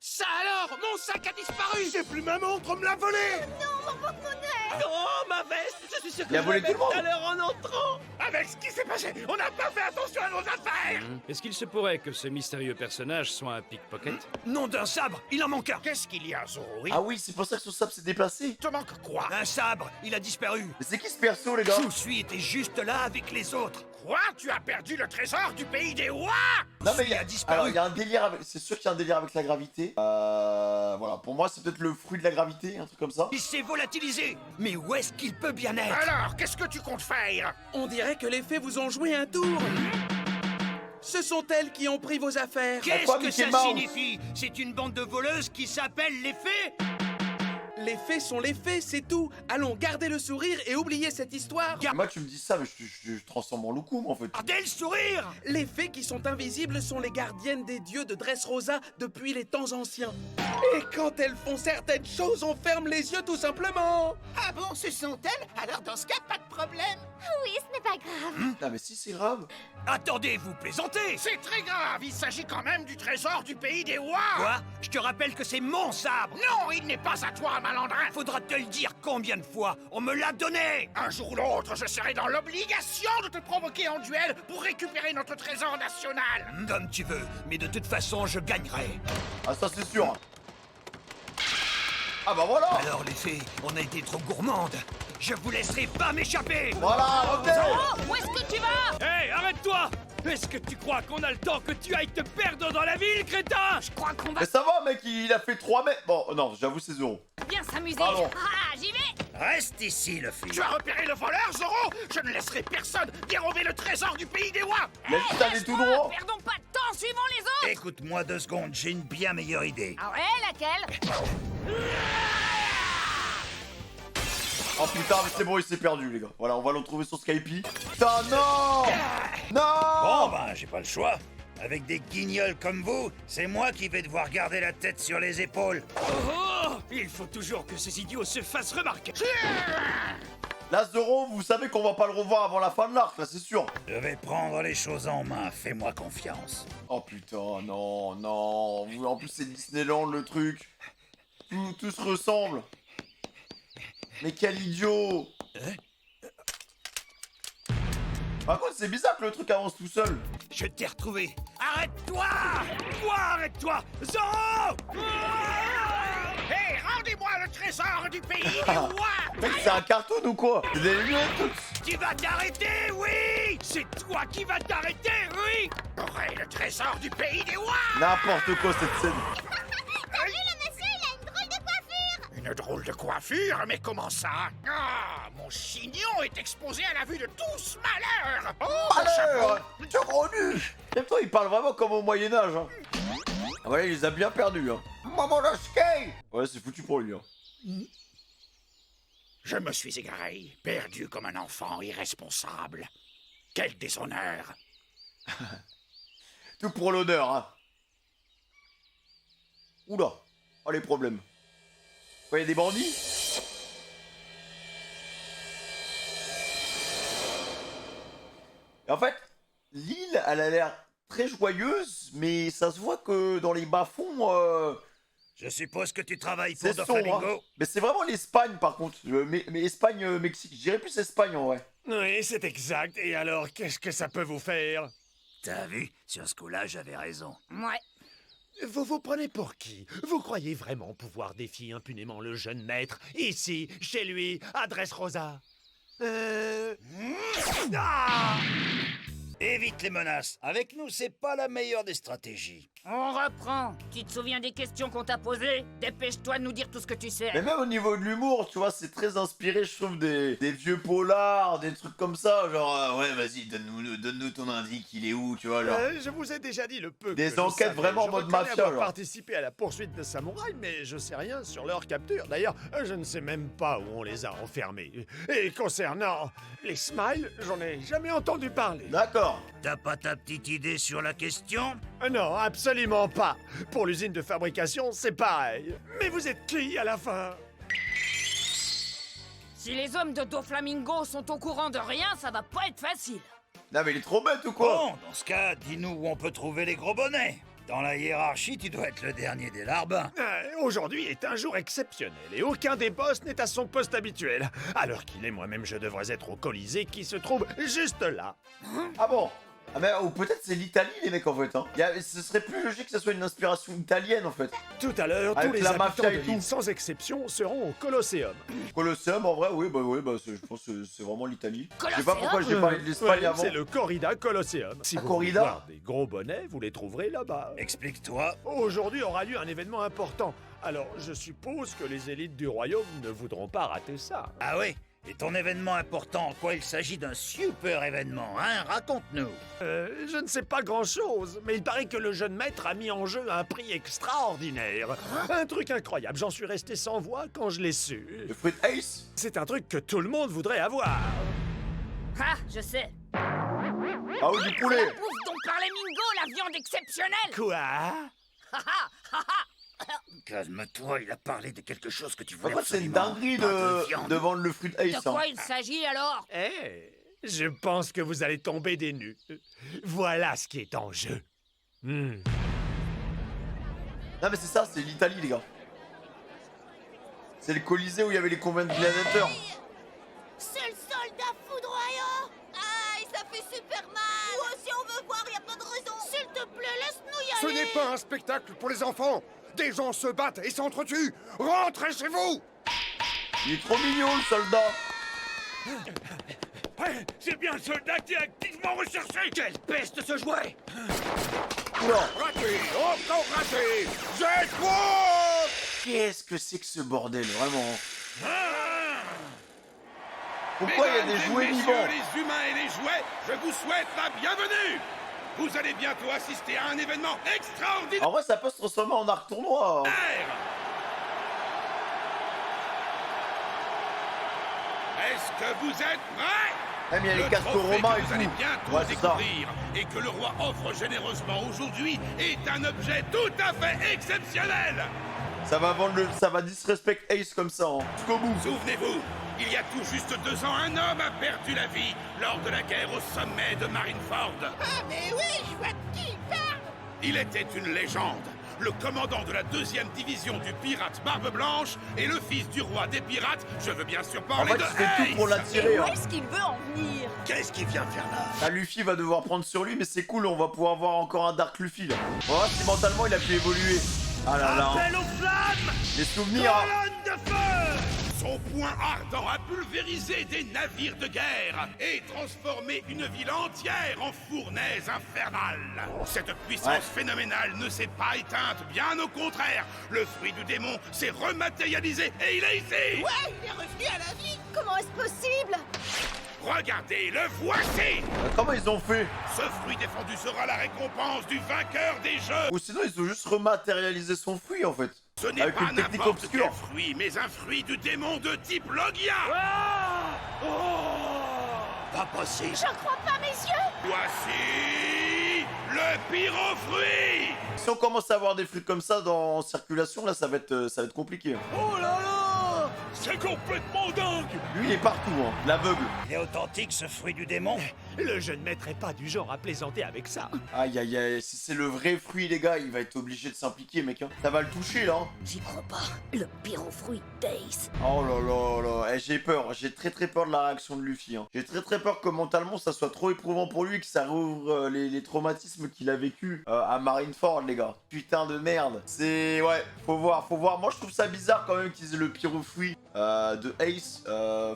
Ça alors? Mon sac a disparu! J'ai plus ma montre, on me l'a volé! Non, mon porte-monnaie! Non, ma veste! Je suis sûr que Il a je volé l'avais tout le monde. tout à l'heure en entrant! Avec ce qui s'est passé, on n'a pas fait attention à nos affaires. Est-ce qu'il se pourrait que ce mystérieux personnage soit un pickpocket? Nom d'un sabre, il en manque un. Qu'est-ce qu'il y a, Zoro? Ah oui, c'est pour ça que son sabre s'est déplacé. Te manque quoi? Un sabre, il a disparu. Mais c'est qui ce perso, les gars? Chou-Sui était juste là avec les autres. Quoi? Tu as perdu le trésor du pays des Wa? Non mais il a disparu. Alors il y a un délire avec... C'est sûr qu'il y a un délire avec la gravité. Voilà, pour moi c'est peut-être le fruit de la gravité, un truc comme ça. Il s'est volatilisé. Mais où est-ce qu'il peut bien être? Alors, qu'est-ce que tu comptes faire? On dirait que les fées vous ont joué un tour. Ce sont elles qui ont pris vos affaires. Qu'est-ce que ça signifie? C'est une bande de voleuses qui s'appelle les fées? Les fées sont les fées, c'est tout. Allons, gardez le sourire et oubliez cette histoire. Moi tu me dis ça, mais je transforme en loukoum en fait. Gardez le sourire. Les fées qui sont invisibles sont les gardiennes des dieux de Dressrosa depuis les temps anciens. Et quand elles font certaines choses, on ferme les yeux tout simplement. Ah bon, ce sont elles? Alors dans ce cas, pas de problème. Oui, ce n'est pas grave. Ah mais si, c'est grave. Attendez, vous plaisantez? C'est très grave, il s'agit quand même du trésor du pays des Wa. Quoi? Je te rappelle que c'est mon sabre. Non, il n'est pas à toi, malandrin. Faudra te le dire combien de fois? On me l'a donné. Un jour ou l'autre, je serai dans l'obligation de te provoquer en duel pour récupérer notre trésor national. Comme tu veux, mais de toute façon, je gagnerai. Ah ça c'est sûr. Ah bah voilà. Alors les fées, on a été trop gourmandes. Je vous laisserai pas m'échapper. Voilà, ok. Zoro, où est-ce que tu vas? Hé, arrête-toi! Est-ce que tu crois qu'on a le temps que tu ailles te perdre dans la ville, crétin? Je crois qu'on va Mais ça va mec, il a fait 3 mètres. Bon non, j'avoue c'est Zoro. bien s'amuser. Pardon. Ah, j'y vais. Reste ici, le fils. Tu as repéré le voleur, Zoro? Je ne laisserai personne dérober le trésor du pays des Wa. Il a juste allé tout droit. Perdons pas de temps, suivons les autres. Écoute-moi 2 secondes, j'ai une bien meilleure idée. Ah ouais, laquelle? Oh putain, mais c'est bon, il s'est perdu les gars. Voilà, on va le retrouver sur Skype. Putain, non. Non. Bon, ben, j'ai pas le choix. Avec des guignols comme vous, c'est moi qui vais devoir garder la tête sur les épaules. Oh, il faut toujours que ces idiots se fassent remarquer. Là, Zoro, vous savez qu'on va pas le revoir avant la fin de l'arc, là, c'est sûr. Je vais prendre les choses en main, fais-moi confiance. Oh putain, non, non. En plus, c'est Disneyland le truc. Tout se ressemble. Mais quel idiot. Par contre, c'est bizarre que le truc avance tout seul. Je t'ai retrouvé. Arrête-toi! Toi, arrête-toi! Zoro! Hé, rendez-moi le trésor du pays des Wa. Mec, c'est un cartoon ou quoi? C'est des lunettes toutes. Tu vas t'arrêter, oui! C'est toi qui vas t'arrêter, oui! J'aurai le trésor du pays des Wa. N'importe quoi cette scène. T'as vu, le monsieur, il a une drôle de coiffure. Une drôle de coiffure? Mais comment ça? Ah, mon chignon est exposé à la vue de tout ce malheur. Oh, Malheur. Tu gros nu. Même toi, il parle vraiment comme au Moyen-Âge. Hein. Ah ouais, il les a bien perdus. Hein. Maman le skate. Ouais, c'est foutu pour lui. Hein. Je me suis égaré, perdu comme un enfant irresponsable. Quel déshonneur! Tout pour l'honneur, hein. Oula. Oh, les problèmes. Quoi, il y a des bandits? Et en fait, l'île, elle a l'air très joyeuse, mais ça se voit que dans les bas-fonds... Je suppose que tu travailles pour c'est sombre, Doflamingo. hein. Mais c'est vraiment l'Espagne, par contre. Mais Espagne, Mexique. Je dirais plus Espagne, en vrai. Oui, c'est exact. Et alors, qu'est-ce que ça peut vous faire? T'as vu? Sur ce coup-là, j'avais raison. Ouais. Vous vous prenez pour qui? Vous croyez vraiment pouvoir défier impunément le jeune maître, ici, chez lui, à Dressrosa? Ah! Évite les menaces. Avec nous, c'est pas la meilleure des stratégies. On reprend. Tu te souviens des questions qu'on t'a posées? Dépêche-toi de nous dire tout ce que tu sais. Mais même au niveau de l'humour, tu vois, c'est très inspiré, je trouve, des vieux polars, des trucs comme ça. Genre, ouais, vas-y, donne-nous ton indice, il est où, tu vois, genre. Je vous ai déjà dit le peu Des que je enquêtes savais. vraiment en Je mode reconnais mafia, avoir genre. participé à la poursuite de samouraïs, mais je sais rien sur leur capture. D'ailleurs, je ne sais même pas où on les a enfermés. Et concernant les Smiles, j'en ai jamais entendu parler. D'accord. T'as pas ta petite idée sur la question? Non, absolument pas. Pour l'usine de fabrication, c'est pareil. Mais vous êtes qui à la fin? Si les hommes de Doflamingo sont au courant de rien, ça va pas être facile. Non, mais il est trop bête ou quoi? Bon, dans ce cas, dis-nous où on peut trouver les gros bonnets. Dans la hiérarchie, tu dois être le dernier des larbins. Aujourd'hui est un jour exceptionnel et aucun des boss n'est à son poste habituel. Alors qu'il est, moi-même, je devrais être au Colisée qui se trouve juste là. Ah bon? Ah mais ou peut-être c'est l'Italie les mecs en fait hein. Ce serait plus logique que ça soit une inspiration italienne en fait. Tout à l'heure, tous Avec les la habitants mafia de et l'île, tout. sans exception, seront au Colosseum. Colosseum en vrai oui bah je pense que c'est vraiment l'Italie. Je sais pas Colosseum pourquoi j'ai parlé de l'Espagne Ouais, avant. c'est le Corrida Colosseum. Si Un vous voulez corrida voir des gros bonnets, vous les trouverez là-bas. Explique-toi. Aujourd'hui aura lieu un événement important. Alors, je suppose que les élites du royaume ne voudront pas rater ça. Ah oui? Et ton événement important, en quoi il s'agit d'un super événement, hein? Raconte-nous. Je ne sais pas grand-chose, mais il paraît que le jeune maître a mis en jeu un prix extraordinaire. Un truc incroyable, j'en suis resté sans voix quand je l'ai su. Le fruit Ace? C'est un truc que tout le monde voudrait avoir. Ah, je sais. Ah oui, du poulet. La bouffe dont parlait Mingo, la viande exceptionnelle. Quoi? Calme-toi, il a parlé de quelque chose que tu voulais Pourquoi c'est une absolument. dinguerie Pas de viande. de vendre le fruit Ace De hein. quoi il s'agit alors? Je pense que vous allez tomber des nues. Voilà ce qui est en jeu. Non mais c'est ça, c'est l'Italie les gars. C'est le Colisée où il y avait les combats de gladiateurs. C'est le soldat foudroyant. Aïe, ça fait super mal. Nous aussi on veut voir, y a pas de raison. S'il te plaît, laisse-nous y Ce aller. n'est pas un spectacle pour les enfants. Des gens se battent et s'entretuent. Rentrez chez vous. Il est trop mignon le soldat. C'est bien le soldat qui est activement recherché. Quelle peste ce jouet! Oula. Raté, encore raté. Jette-moi. Qu'est-ce que c'est que ce bordel vraiment? Pourquoi il y a des Mesdames et jouets messieurs, vivants? les humains et les jouets, je vous souhaite la bienvenue. Vous allez bientôt assister à un événement extraordinaire. En vrai ça peut se transformer en arc tournoi. Est-ce que vous êtes prêts? Même il y a les Le casques trophée romains que et vous allez tout. bientôt Ouais, c'est ça. découvrir et que le roi offre généreusement aujourd'hui est un objet tout à fait exceptionnel. Ça va vendre le. Ça va disrespect Ace comme ça, hein. Jusqu'au bout. Souvenez-vous, il y a tout juste 2 ans, un homme a perdu la vie lors de la guerre au sommet de Marineford. Ah, mais oui, je vois de qui il parle. Il était une légende, le commandant de la 2e division du pirate Barbe Blanche et le fils du roi des pirates. Je veux bien sûr En parler fait, de il fait tout pour Ace. l'attirer. Hein. Est-ce qu'il veut en venir? Qu'est-ce qu'il vient faire là? Ah, Luffy va devoir prendre sur lui, mais c'est cool, on va pouvoir voir encore un Dark Luffy là. On va voir si mentalement il a pu évoluer. Ah là là. Appel aux flammes! Les souvenirs. Hein. Colonne de feu! Son poing ardent a pulvérisé des navires de guerre et transformé une ville entière en fournaise infernale. Cette puissance phénoménale ne s'est pas éteinte, bien au contraire. Le fruit du démon s'est rematérialisé et il est ici! Ouais, il est revenu à la vie. Comment est-ce possible? Regardez, le voici! Comment ils ont fait? Ce fruit défendu sera la récompense du vainqueur des jeux! Ou sinon ils ont juste rematérialisé son fruit en fait. Ce n'est Avec pas une technique n'importe obscure. quel fruit, mais un fruit du démon de type Logia! Pas possible. J'en crois pas, messieurs. Voici le pyrofruit! Si on commence à avoir des fruits comme ça en circulation, là ça va être compliqué. Oh là là! C'est complètement dingue! Lui il est partout, hein. L'aveugle. Il est authentique ce fruit du démon. Le jeune maître est pas du genre à plaisanter avec ça. Aïe aïe aïe, si c'est le vrai fruit les gars, il va être obligé de s'impliquer mec. Hein. Ça va le toucher là. Hein. J'y crois pas. Le pyrofruit d'Ace. Oh là là là, j'ai peur, j'ai très peur de la réaction de Luffy. Hein. J'ai très peur que mentalement ça soit trop éprouvant pour lui et que ça rouvre les traumatismes qu'il a vécu à Marineford les gars. Putain de merde. C'est... ouais, faut voir. Moi je trouve ça bizarre quand même qu'ils aient le pyrofruit de Ace.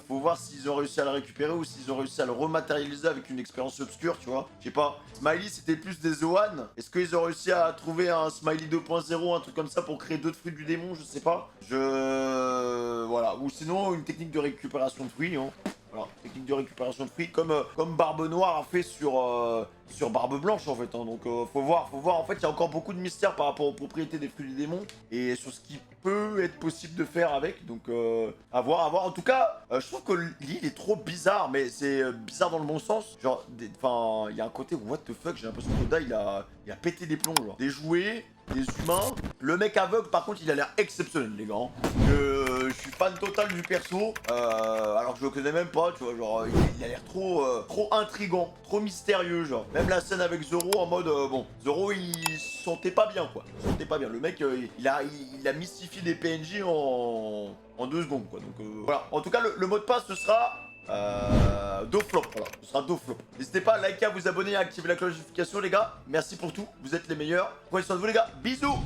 Faut voir s'ils ont réussi à le récupérer ou s'ils ont réussi à le rematérialiser avec une expérience obscure, tu vois. Je sais pas. Smiley c'était plus des Zoan. Est-ce qu'ils ont réussi à trouver un Smiley 2.0, un truc comme ça pour créer d'autres fruits du démon? Je sais pas. Voilà. Ou sinon une technique de récupération de fruits, hein. Voilà, technique de récupération de fruits comme Barbe Noire a fait sur Barbe Blanche en fait. Hein. Donc faut voir. En fait, il y a encore beaucoup de mystères par rapport aux propriétés des fruits du démon et sur ce qui peut être possible de faire avec. Donc à voir. En tout cas, je trouve que l'île est trop bizarre, mais c'est bizarre dans le bon sens. Genre, enfin, il y a un côté what the fuck. J'ai l'impression que Oda il a pété des plombs. Genre. Des jouets, des humains. Le mec aveugle, par contre, il a l'air exceptionnel, les gars. Hein. Je suis fan total du perso, alors que je le connais même pas, tu vois, genre, il a l'air trop intriguant, trop mystérieux, genre. Même la scène avec Zoro en mode, bon, Zoro, il se sentait pas bien, quoi. Il se sentait pas bien. Le mec, il a mystifié des PNJ en 2 secondes, quoi. Donc, voilà. En tout cas, le mot de passe, ce sera Doflop, voilà, ce sera Doflop. N'hésitez pas à liker, à vous abonner, à activer la cloche de notification les gars. Merci pour tout, vous êtes les meilleurs. Prenez soin de vous les gars, bisous.